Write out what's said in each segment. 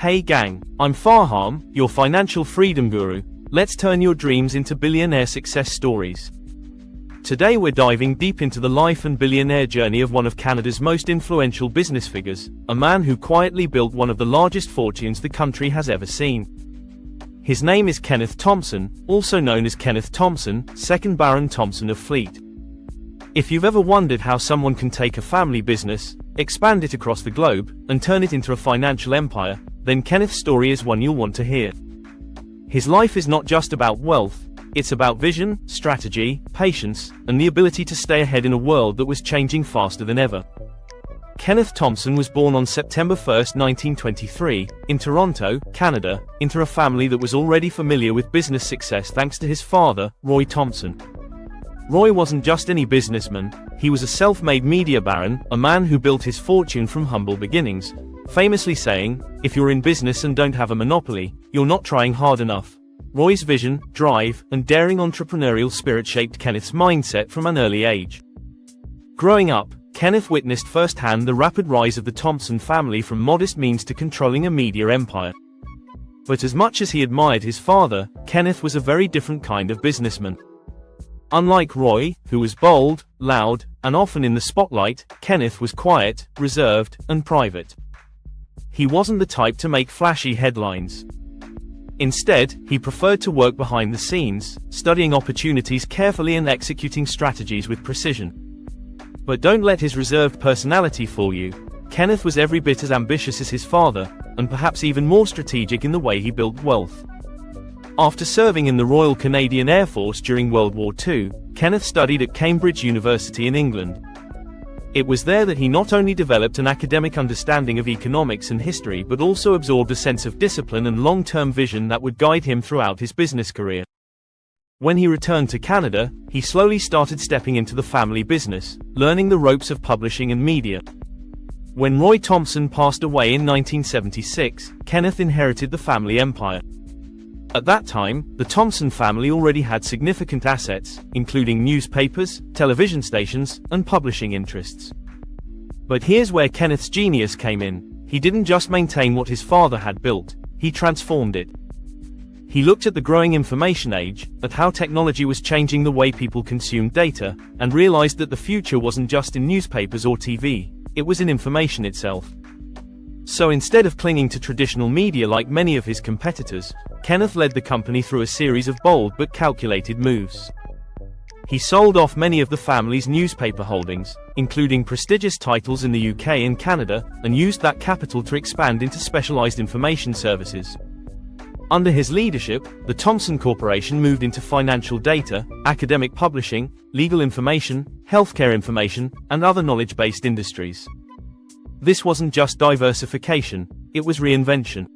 Hey gang, I'm Fahaam, your financial freedom guru. Let's turn your dreams into billionaire success stories. Today we're diving deep into the life and billionaire journey of one of Canada's most influential business figures, a man who quietly built one of the largest fortunes the country has ever seen. His name is Kenneth Thomson, also known as Kenneth Thomson, 2nd Baron Thomson of Fleet. If you've ever wondered how someone can take a family business, expand it across the globe, and turn it into a financial empire, then Kenneth's story is one you'll want to hear. His life is not just about wealth, it's about vision, strategy, patience, and the ability to stay ahead in a world that was changing faster than ever. Kenneth Thomson was born on September 1, 1923, in Toronto, Canada, into a family that was already familiar with business success thanks to his father, Roy Thomson. Roy wasn't just any businessman, he was a self-made media baron, a man who built his fortune from humble beginnings, famously saying, "If you're in business and don't have a monopoly, you're not trying hard enough." Roy's vision, drive, and daring entrepreneurial spirit shaped Kenneth's mindset from an early age. Growing up, Kenneth witnessed firsthand the rapid rise of the Thomson family from modest means to controlling a media empire. But as much as he admired his father, Kenneth was a very different kind of businessman. Unlike Roy, who was bold, loud, and often in the spotlight, Kenneth was quiet, reserved, and private. He wasn't the type to make flashy headlines. Instead, he preferred to work behind the scenes, studying opportunities carefully and executing strategies with precision. But don't let his reserved personality fool you. Kenneth was every bit as ambitious as his father, and perhaps even more strategic in the way he built wealth. After serving in the Royal Canadian Air Force during World War II, Kenneth studied at Cambridge University in England. It was there that he not only developed an academic understanding of economics and history but also absorbed a sense of discipline and long-term vision that would guide him throughout his business career. When he returned to Canada, he slowly started stepping into the family business, learning the ropes of publishing and media. When Roy Thomson passed away in 1976, Kenneth inherited the family empire. At that time, the Thomson family already had significant assets, including newspapers, television stations, and publishing interests. But here's where Kenneth's genius came in. He didn't just maintain what his father had built, he transformed it. He looked at the growing information age, at how technology was changing the way people consumed data, and realized that the future wasn't just in newspapers or TV, it was in information itself. So instead of clinging to traditional media like many of his competitors, Kenneth led the company through a series of bold but calculated moves. He sold off many of the family's newspaper holdings, including prestigious titles in the UK and Canada, and used that capital to expand into specialized information services. Under his leadership, the Thomson Corporation moved into financial data, academic publishing, legal information, healthcare information, and other knowledge-based industries. This wasn't just diversification, it was reinvention.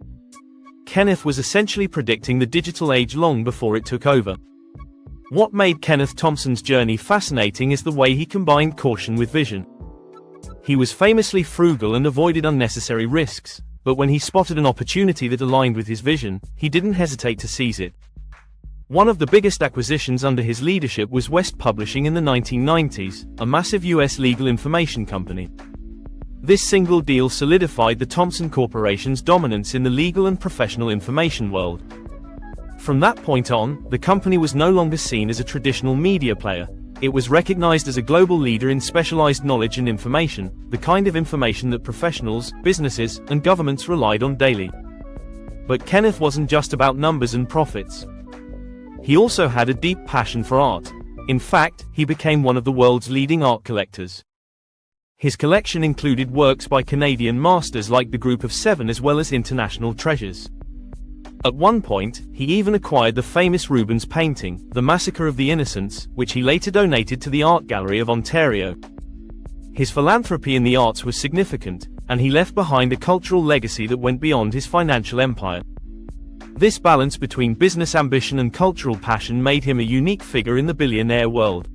Kenneth was essentially predicting the digital age long before it took over. What made Kenneth Thomson's journey fascinating is the way he combined caution with vision. He was famously frugal and avoided unnecessary risks, but when he spotted an opportunity that aligned with his vision, he didn't hesitate to seize it. One of the biggest acquisitions under his leadership was West Publishing in the 1990s, a massive US legal information company. This single deal solidified the Thomson Corporation's dominance in the legal and professional information world. From that point on, the company was no longer seen as a traditional media player. It was recognized as a global leader in specialized knowledge and information, the kind of information that professionals, businesses, and governments relied on daily. But Kenneth wasn't just about numbers and profits. He also had a deep passion for art. In fact, he became one of the world's leading art collectors. His collection included works by Canadian masters like the Group of Seven as well as international treasures. At one point, he even acquired the famous Rubens painting, The Massacre of the Innocents, which he later donated to the Art Gallery of Ontario. His philanthropy in the arts was significant, and he left behind a cultural legacy that went beyond his financial empire. This balance between business ambition and cultural passion made him a unique figure in the billionaire world.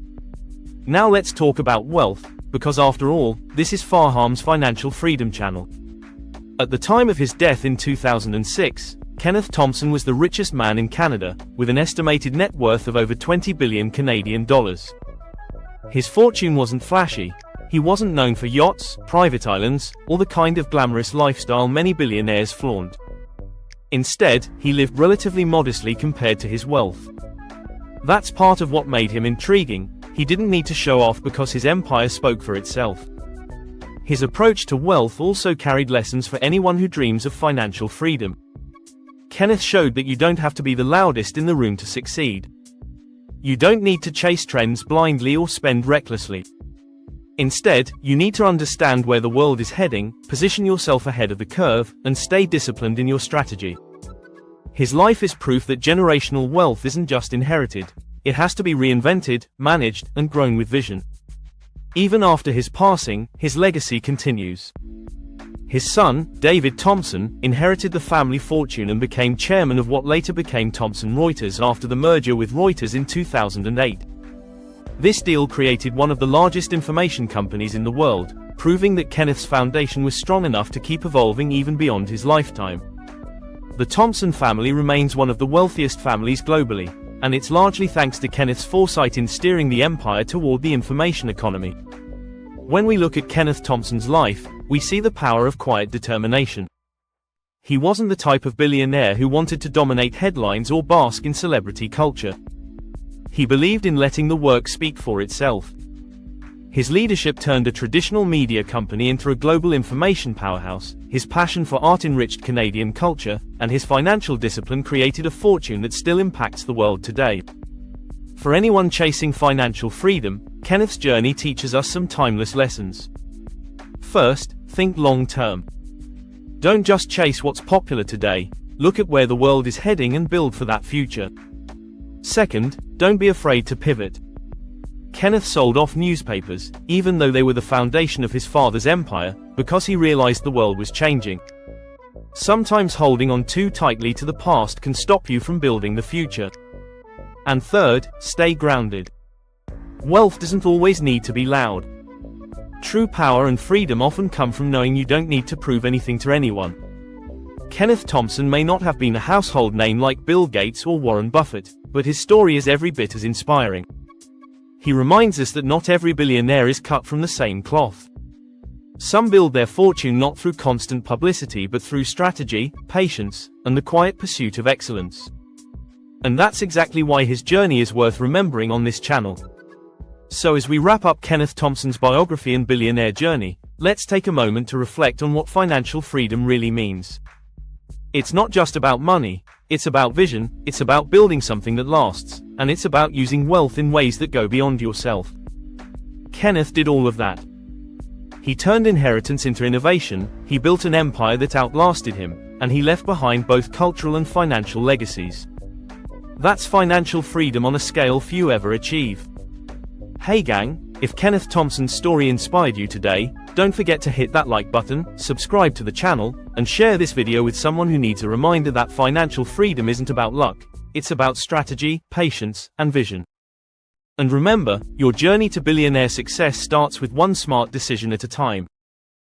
Now let's talk about wealth, because after all, this is Fahaam's Financial Freedom channel. At the time of his death in 2006, Kenneth Thomson was the richest man in Canada, with an estimated net worth of over 20 billion Canadian dollars. His fortune wasn't flashy. He wasn't known for yachts, private islands, or the kind of glamorous lifestyle many billionaires flaunt. Instead, he lived relatively modestly compared to his wealth. That's part of what made him intriguing. He didn't need to show off because his empire spoke for itself. His approach to wealth also carried lessons for anyone who dreams of financial freedom. Kenneth showed that you don't have to be the loudest in the room to succeed. You don't need to chase trends blindly or spend recklessly. Instead, you need to understand where the world is heading, position yourself ahead of the curve, and stay disciplined in your strategy. His life is proof that generational wealth isn't just inherited. It has to be reinvented, managed, and grown with vision. Even after his passing, his legacy continues. His son, David Thomson, inherited the family fortune and became chairman of what later became Thomson Reuters after the merger with Reuters in 2008. This deal created one of the largest information companies in the world, proving that Kenneth's foundation was strong enough to keep evolving even beyond his lifetime. The Thomson family remains one of the wealthiest families globally, and it's largely thanks to Kenneth's foresight in steering the empire toward the information economy. When we look at Kenneth Thomson's life, we see the power of quiet determination. He wasn't the type of billionaire who wanted to dominate headlines or bask in celebrity culture. He believed in letting the work speak for itself. His leadership turned a traditional media company into a global information powerhouse. His passion for art enriched Canadian culture, and his financial discipline created a fortune that still impacts the world today. For anyone chasing financial freedom, Kenneth's journey teaches us some timeless lessons. First, think long-term. Don't just chase what's popular today. Look at where the world is heading and build for that future. Second, don't be afraid to pivot. Kenneth sold off newspapers, even though they were the foundation of his father's empire, because he realized the world was changing. Sometimes holding on too tightly to the past can stop you from building the future. And third, stay grounded. Wealth doesn't always need to be loud. True power and freedom often come from knowing you don't need to prove anything to anyone. Kenneth Thomson may not have been a household name like Bill Gates or Warren Buffett, but his story is every bit as inspiring. He reminds us that not every billionaire is cut from the same cloth. Some build their fortune not through constant publicity but through strategy, patience, and the quiet pursuit of excellence. And that's exactly why his journey is worth remembering on this channel. So as we wrap up Kenneth Thomson's biography and billionaire journey, let's take a moment to reflect on what financial freedom really means. It's not just about money, it's about vision, it's about building something that lasts, and it's about using wealth in ways that go beyond yourself. Kenneth did all of that. He turned inheritance into innovation, he built an empire that outlasted him, and he left behind both cultural and financial legacies. That's financial freedom on a scale few ever achieve. Hey gang, if Kenneth Thomson's story inspired you today, don't forget to hit that like button, subscribe to the channel, and share this video with someone who needs a reminder that financial freedom isn't about luck, it's about strategy, patience, and vision. And remember, your journey to billionaire success starts with one smart decision at a time.